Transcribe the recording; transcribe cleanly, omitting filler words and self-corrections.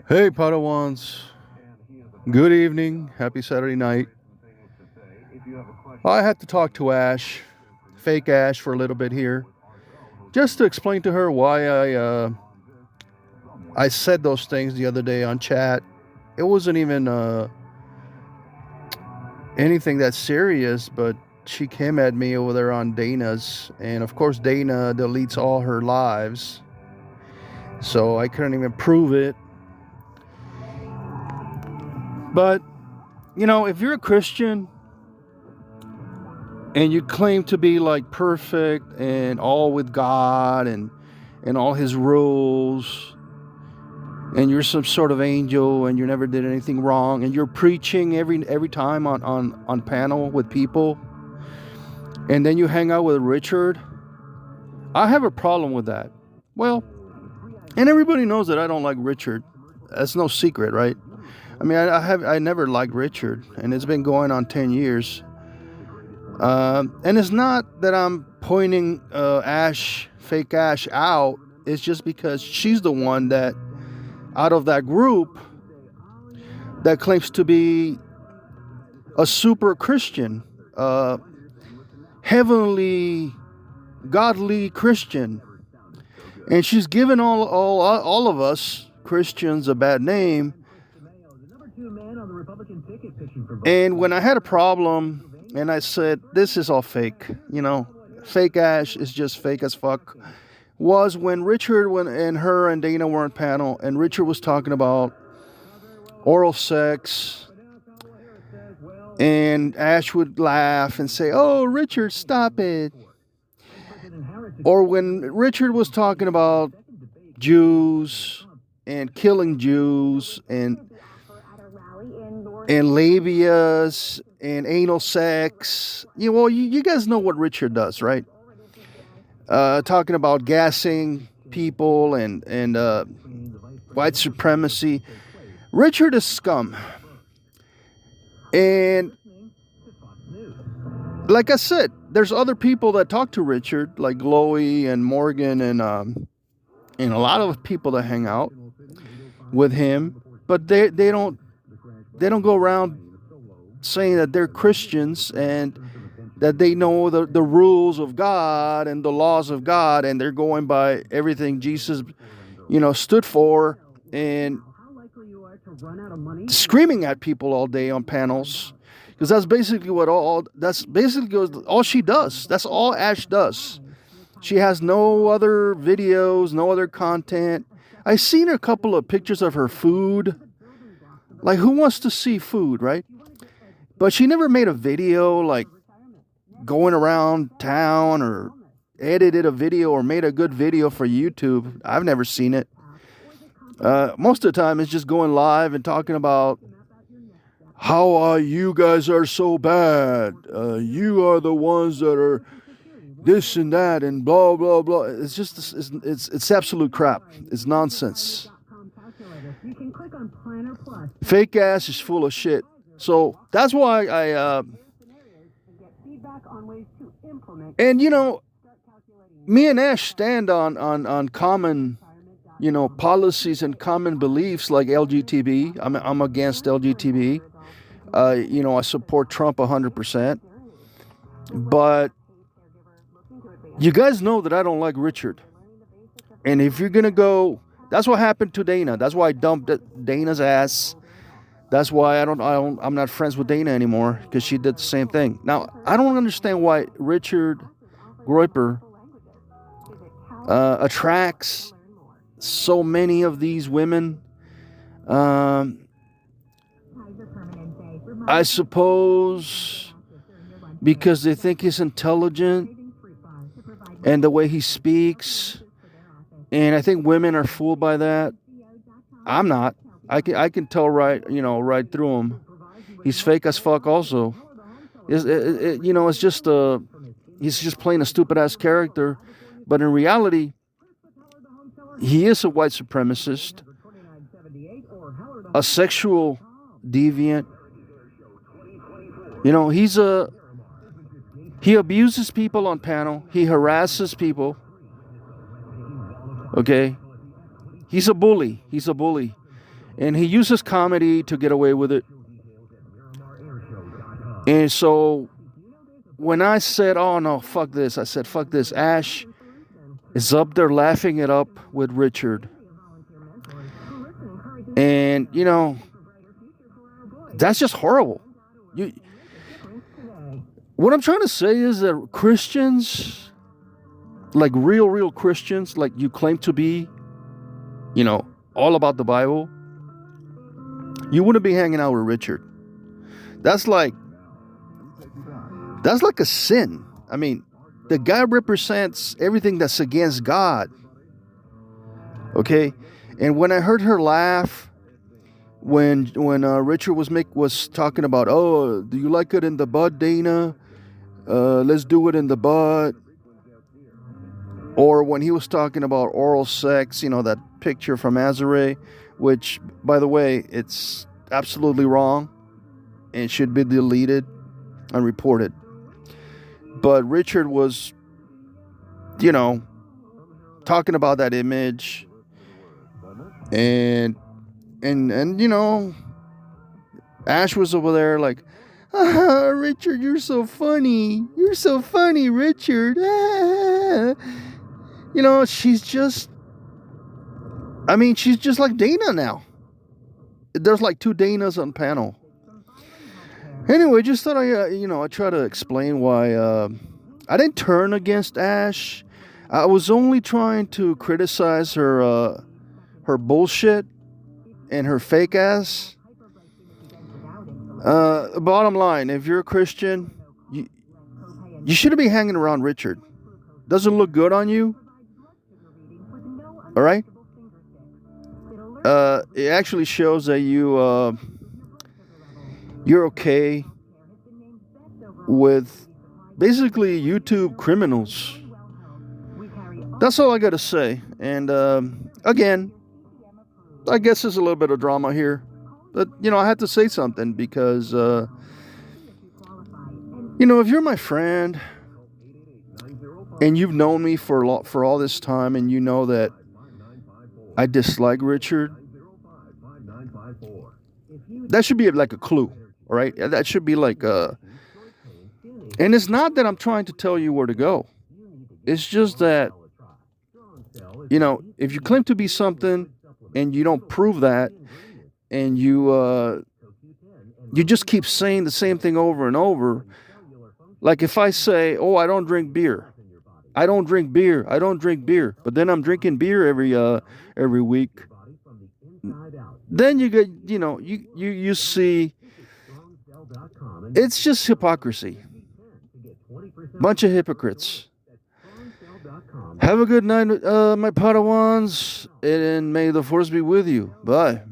Hey, Padawans. Good evening. Happy Saturday night. I had to talk to Ash, fake Ash, for a little bit here, just to explain to her why I said those things the other day on chat. It wasn't even anything that serious, but she came at me over there on Dana's, and of course Dana deletes all her lives, so I couldn't even prove it. But if you're a Christian and you claim to be like perfect and all with God and all his rules, and you're some sort of angel and you never did anything wrong, and you're preaching every time on panel with people, and then you hang out with Richard, I have a problem with that. Well, and everybody knows that I don't like Richard. That's no secret, right? I mean, I never liked Richard, and it's been going on 10 years. And it's not that I'm pointing fake Ash out. It's just because she's the one that, out of that group, that claims to be a super Christian, heavenly, godly Christian. And she's given all of us Christians a bad name. And when I had a problem, and I said, this is all fake, fake Ash is just fake as fuck, was when Richard and her and Dana were on panel, and Richard was talking about oral sex, and Ash would laugh and say, oh, Richard, stop it. Or when Richard was talking about Jews and killing Jews and labias and anal sex. You guys know what Richard does, right? Talking about gassing people and white supremacy. Richard is scum. And like I said, there's other people that talk to Richard, like Chloe and Morgan and a lot of people that hang out with him, but they don't go around saying that they're Christians and that they know the rules of God and the laws of God, and they're going by everything Jesus, stood for, and screaming at people all day on panels, because that's basically all she does. That's all Ash does. She has no other videos, no other content. I've seen a couple of pictures of her food. Like, who wants to see food, right? But she never made a video, like, going around town, or edited a video or made a good video for YouTube. I've never seen it. Most of the time, it's just going live and talking about how you guys are so bad. You are the ones that are this and that and blah, blah, blah. It's just, it's absolute crap. It's nonsense. Fake Ash is full of shit. So that's why and me and Ash stand on common, policies and common beliefs, like LGBT. I'm against LGBT. I support Trump 100%. But you guys know that I don't like Richard. And if you're gonna go, that's what happened to Dana. That's why I dumped Dana's ass. That's why I'm not friends with Dana anymore, because she did the same thing. Now, I don't understand why Richard Groyper attracts so many of these women. I suppose because they think he's intelligent and the way he speaks. And I think women are fooled by that. I'm not. I can tell right through him. He's fake as fuck also. It's just he's just playing a stupid ass character, but in reality, he is a white supremacist, a sexual deviant. He abuses people on panel. He harasses people. Okay? He's a bully. And he uses comedy to get away with it. And so when I said, oh no, fuck this, I said, fuck this, Ash is up there laughing it up with Richard. And, you know, that's just horrible. What I'm trying to say is that Christians, like real Christians, like you claim to be, you know, all about the Bible, you wouldn't be hanging out with Richard. That's like a sin. I mean, the guy represents everything that's against God. Okay? And when I heard her laugh, when Richard was talking about, oh, do you like it in the butt, Dana? Let's do it in the butt. Or when he was talking about oral sex, you know, that picture from Azare, which, by the way, it's absolutely wrong and should be deleted and reported. But Richard was, you know, talking about that image, and you know, Ash was over there like, Richard, you're so funny. You're so funny, Richard. You know, she's just like Dana now. There's like 2 Danas on panel. Anyway, just thought I try to explain why I didn't turn against Ash. I was only trying to criticize her bullshit and her fake ass. Bottom line, if you're a Christian, you shouldn't be hanging around Richard. Doesn't look good on you. All right? It actually shows that you're okay with basically YouTube criminals. That's all I got to say. And again, I guess there's a little bit of drama here. But, you know, I had to say something because, you know, if you're my friend and you've known me for all this time and you know that I dislike Richard, that should be like a clue, all right? That should be like and it's not that I'm trying to tell you where to go. It's just that, you know, if you claim to be something and you don't prove that, and you just keep saying the same thing over and over, like if I say, oh, I don't drink beer, but then I'm drinking beer every week, then you get, you know, you see, it's just hypocrisy. Bunch of hypocrites. Have a good night, my Padawans, and may the force be with you. Bye.